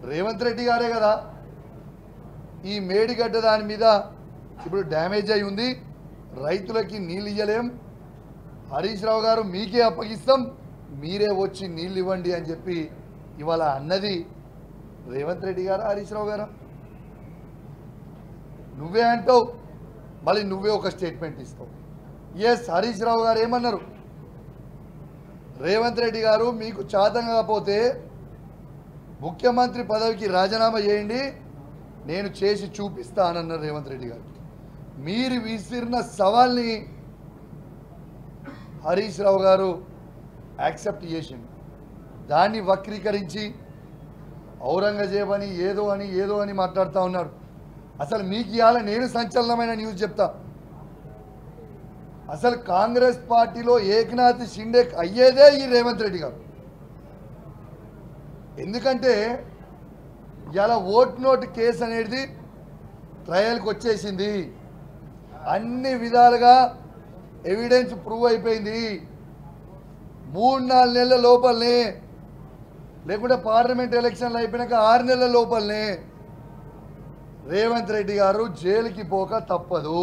రేవంత్ రెడ్డి గారే కదా ఈ మేడిగడ్డ దాని మీద ఇప్పుడు డ్యామేజ్ అయి ఉంది, రైతులకి నీళ్ళు ఇయ్యలేం, హరీష్ రావు గారు మీకే అప్పగిస్తాం, మీరే వచ్చి నీళ్ళు ఇవ్వండి అని చెప్పి ఇవాళ అన్నది రేవంత్ రెడ్డి గారా హరీష్ రావు గారా? నువ్వే అంటావు, మళ్ళీ నువ్వే ఒక స్టేట్మెంట్ ఇస్తావు. ఎస్, హరీష్ రావు గారు ఏమన్నారు, రేవంత్ రెడ్డి గారు మీకు చాతం కాకపోతే ముఖ్యమంత్రి పదవికి రాజీనామా చేయండి, నేను చేసి చూపిస్తా అని అన్నారు రేవంత్ రెడ్డి గారు. మీరు విసిరిన సవాల్ని హరీష్ రావు గారు యాక్సెప్ట్ చేసింది, దాన్ని వక్రీకరించి ఔరంగజేబ్ అని ఏదో అని మాట్లాడుతూ ఉన్నారు. అసలు మీకు ఇవాళ నేను సంచలనమైన న్యూస్ చెప్తా. అసలు కాంగ్రెస్ పార్టీలో ఏకనాథ్ షిండే అయ్యేదే ఈ రేవంత్ రెడ్డి గారు. ఎందుకంటే ఇవాళ ఓట్ నోట్ కేసు అనేది ట్రయల్కి వచ్చేసింది, అన్ని విధాలుగా ఎవిడెన్స్ ప్రూవ్ అయిపోయింది. 3-4 నెలల లోపలనే, లేకుంటే పార్లమెంట్ ఎలక్షన్లు అయిపోయినాక 6 నెలల లోపలనే రేవంత్ రెడ్డి గారు జైలుకి పోక తప్పదు.